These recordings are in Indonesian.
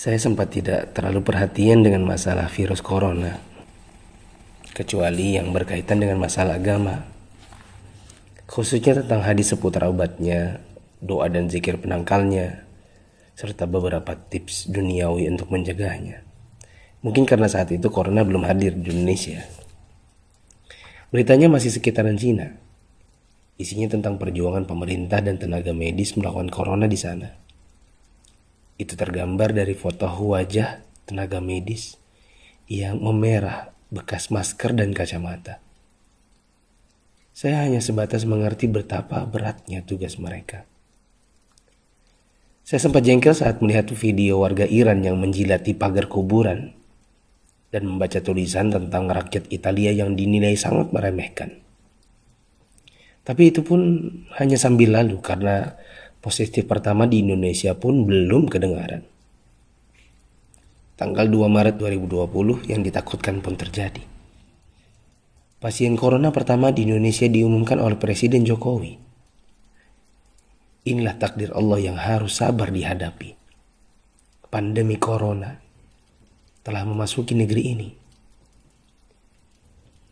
Saya sempat tidak terlalu perhatian dengan masalah virus corona, kecuali yang berkaitan dengan masalah agama, khususnya tentang hadis seputar obatnya, doa dan zikir penangkalnya, serta beberapa tips duniawi untuk menjaganya. Mungkin karena saat itu corona belum hadir di Indonesia. Beritanya masih sekitaran Cina. Isinya tentang perjuangan pemerintah dan tenaga medis melawan corona di sana. Itu tergambar dari foto wajah tenaga medis yang memerah bekas masker dan kacamata. Saya hanya sebatas mengerti betapa beratnya tugas mereka. Saya sempat jengkel saat melihat video warga Iran yang menjilati pagar kuburan dan membaca tulisan tentang rakyat Italia yang dinilai sangat meremehkan. Tapi itu pun hanya sambil lalu karena positif pertama di Indonesia pun belum kedengaran. Tanggal 2 Maret 2020 yang ditakutkan pun terjadi. Pasien corona pertama di Indonesia diumumkan oleh Presiden Jokowi. Inilah takdir Allah yang harus sabar dihadapi. Pandemi corona telah memasuki negeri ini.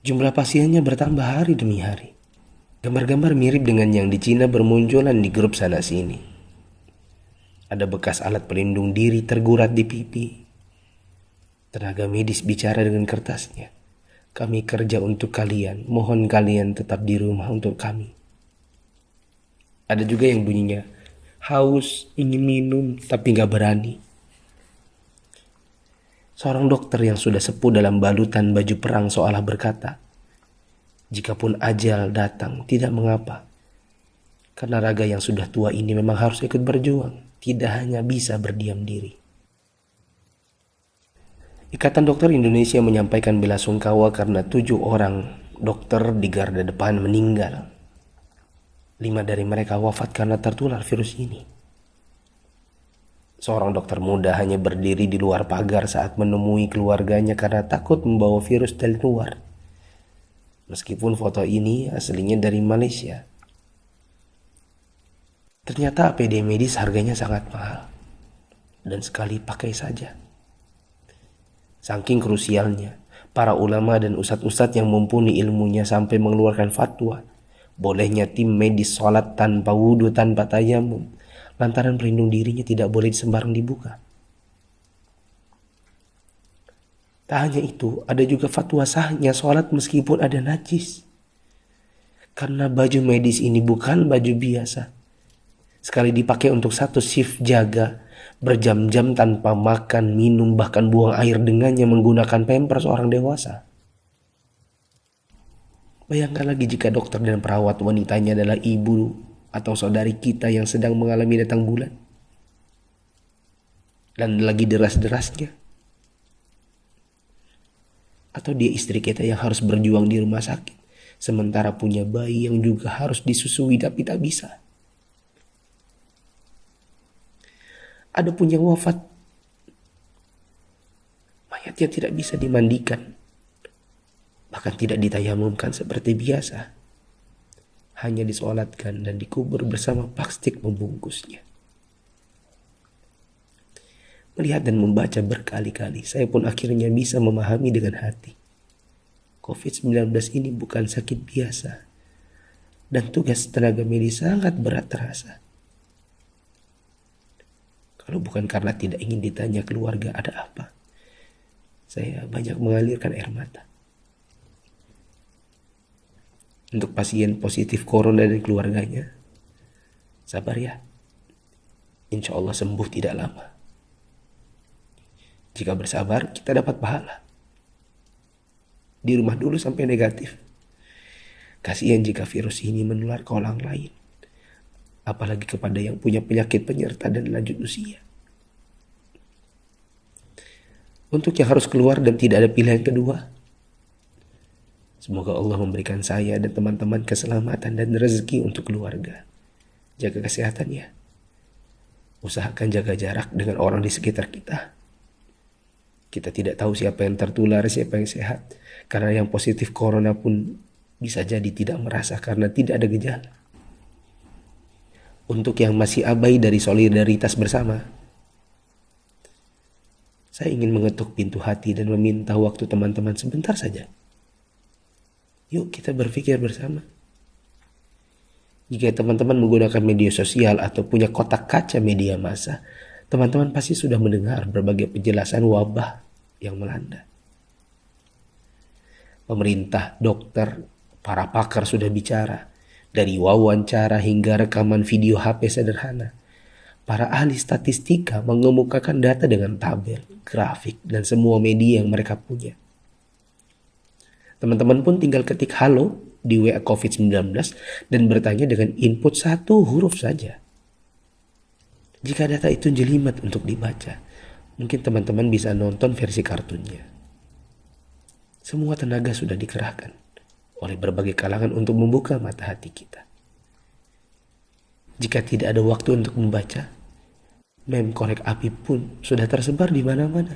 Jumlah pasiennya bertambah hari demi hari. Gambar-gambar mirip dengan yang di Cina bermunculan di grup sana sini. Ada bekas alat pelindung diri tergurat di pipi. Tenaga medis bicara dengan kertasnya. Kami kerja untuk kalian, mohon kalian tetap di rumah untuk kami. Ada juga yang bunyinya, haus, ingin minum, tapi gak berani. Seorang dokter yang sudah sepuh dalam balutan baju perang seolah berkata, jikapun ajal datang, tidak mengapa. Karena raga yang sudah tua ini memang harus ikut berjuang, tidak hanya bisa berdiam diri. Ikatan Dokter Indonesia menyampaikan bela sungkawa karena 7 orang dokter di garda depan meninggal. 5 dari mereka wafat karena tertular virus ini. Seorang dokter muda hanya berdiri di luar pagar saat menemui keluarganya karena takut membawa virus dari luar. Meskipun foto ini aslinya dari Malaysia. Ternyata APD medis harganya sangat mahal. Dan sekali pakai saja. Saking krusialnya, para ulama dan ustadz-ustadz yang mumpuni ilmunya sampai mengeluarkan fatwa. Bolehnya tim medis sholat tanpa wudhu, tanpa tayamum. Lantaran pelindung dirinya tidak boleh sembarang dibuka. Tak hanya itu, ada juga fatwa sahnya sholat meskipun ada najis. Karena baju medis ini bukan baju biasa. Sekali dipakai untuk satu shift jaga, berjam-jam tanpa makan, minum, bahkan buang air dengannya menggunakan pampers orang dewasa. Bayangkan lagi jika dokter dan perawat wanitanya adalah ibu atau saudari kita yang sedang mengalami datang bulan. Dan lagi deras-derasnya. Atau dia istri kita yang harus berjuang di rumah sakit, sementara punya bayi yang juga harus disusui tapi tak bisa. Ada pun yang wafat, mayatnya tidak bisa dimandikan, bahkan tidak ditayamumkan seperti biasa, hanya disolatkan dan dikubur bersama plastik membungkusnya. Melihat dan membaca berkali-kali, saya pun akhirnya bisa memahami dengan hati. COVID-19 ini bukan sakit biasa, dan tugas tenaga medis sangat berat terasa. Kalau bukan karena tidak ingin ditanya keluarga ada apa, saya banyak mengalirkan air mata. Untuk pasien positif corona dan keluarganya, sabar ya. Insya Allah sembuh tidak lama. Jika bersabar, kita dapat pahala. Di rumah dulu sampai negatif. Kasihan jika virus ini menular ke orang lain. Apalagi kepada yang punya penyakit penyerta dan lanjut usia. Untuk yang harus keluar dan tidak ada pilihan kedua, semoga Allah memberikan saya dan teman-teman keselamatan dan rezeki untuk keluarga. Jaga kesehatan ya. Usahakan jaga jarak dengan orang di sekitar kita. Kita tidak tahu siapa yang tertular, siapa yang sehat. Karena yang positif corona pun bisa jadi tidak merasa karena tidak ada gejala. Untuk yang masih abai dari solidaritas bersama, Saya ingin mengetuk pintu hati dan meminta waktu teman-teman sebentar saja. Yuk kita berpikir bersama. Jika teman-teman menggunakan media sosial atau punya kotak kaca media massa, teman-teman pasti sudah mendengar berbagai penjelasan wabah yang melanda. Pemerintah, dokter, para pakar sudah bicara, dari wawancara hingga rekaman video HP sederhana. Para ahli statistika mengemukakan data dengan tabel, grafik, dan semua media yang mereka punya. Teman-teman pun tinggal ketik halo di WA COVID-19 dan bertanya dengan input satu huruf saja. Jika data itu jelimet untuk dibaca, mungkin teman-teman bisa nonton versi kartunnya. Semua tenaga sudah dikerahkan oleh berbagai kalangan untuk membuka mata hati kita. Jika tidak ada waktu untuk membaca, meme korek api pun sudah tersebar di mana-mana.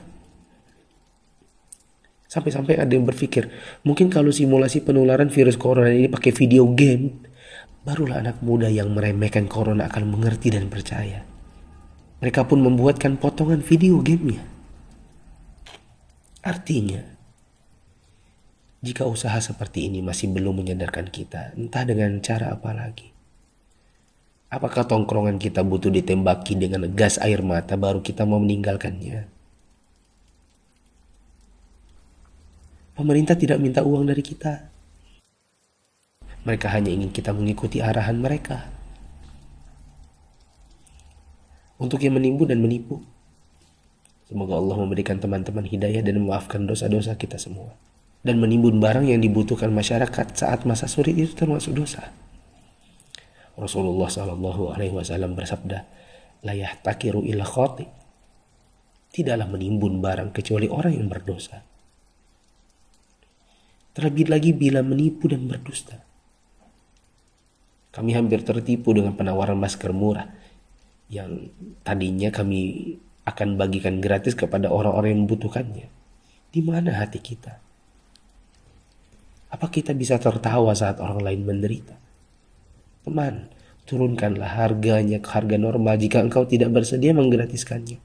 Sampai-sampai ada yang berpikir, mungkin kalau simulasi penularan virus corona ini pakai video game, barulah anak muda yang meremehkan corona akan mengerti dan percaya. Mereka pun membuatkan potongan video gamenya. Artinya, jika usaha seperti ini masih belum menyadarkan kita, entah dengan cara apa lagi. Apakah tongkrongan kita butuh ditembaki dengan gas air mata baru kita mau meninggalkannya? Pemerintah tidak minta uang dari kita. Mereka hanya ingin kita mengikuti arahan mereka. Untuk yang menimbun dan menipu, semoga Allah memberikan teman-teman hidayah dan memaafkan dosa-dosa kita semua. Dan menimbun barang yang dibutuhkan masyarakat saat masa sulit itu termasuk dosa. Rasulullah SAW bersabda, "La yahtakiru illa khati." Tidaklah menimbun barang kecuali orang yang berdosa. Terlebih lagi bila menipu dan berdusta. Kami hampir tertipu dengan penawaran masker murah yang tadinya kami akan bagikan gratis kepada orang-orang yang membutuhkannya. Di mana hati kita? Apa kita bisa tertawa saat orang lain menderita? Teman, turunkanlah harganya ke harga normal jika engkau tidak bersedia menggratiskannya,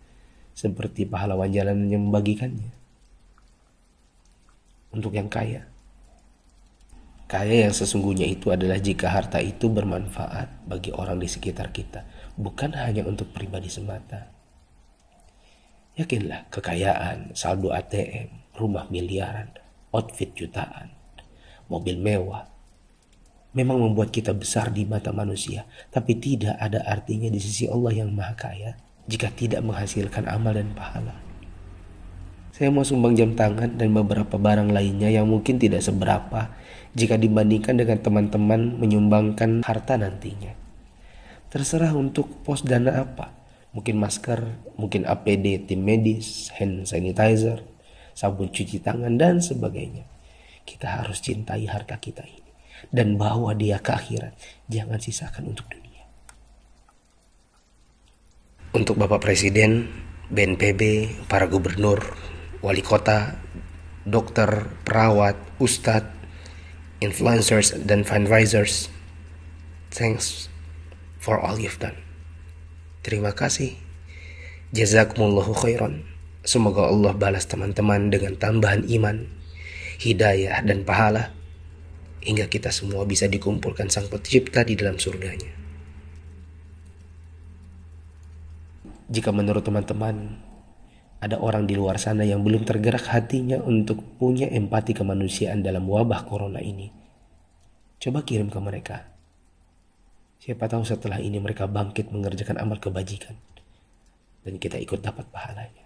seperti pahlawan jalanan yang membagikannya. Untuk yang kaya yang sesungguhnya itu adalah jika harta itu bermanfaat bagi orang di sekitar kita, bukan hanya untuk pribadi semata. Yakinlah, kekayaan, saldo ATM, rumah miliaran, outfit jutaan, mobil mewah, memang membuat kita besar di mata manusia, tapi tidak ada artinya di sisi Allah yang Maha Kaya jika tidak menghasilkan amal dan pahala. Saya mau sumbang jam tangan dan beberapa barang lainnya yang mungkin tidak seberapa jika dibandingkan dengan teman-teman menyumbangkan harta nantinya. Terserah untuk pos dana apa. Mungkin masker, mungkin APD tim medis, hand sanitizer, sabun cuci tangan, dan sebagainya. Kita harus cintai harta kita ini dan bawa dia ke akhirat. Jangan sisakan untuk dunia. Untuk Bapak Presiden, BNPB, para gubernur, wali kota, dokter, perawat, ustadz, influencers, dan fundraisers, thanks for all you've done. Terima kasih. Jazakumullahu khairan. Semoga Allah balas teman-teman dengan tambahan iman, hidayah, dan pahala, hingga kita semua bisa dikumpulkan Sang Pencipta di dalam surganya. Jika menurut teman-teman ada orang di luar sana yang belum tergerak hatinya untuk punya empati kemanusiaan dalam wabah corona ini, coba kirim ke mereka. Siapa tahu setelah ini mereka bangkit mengerjakan amal kebajikan dan kita ikut dapat pahalanya.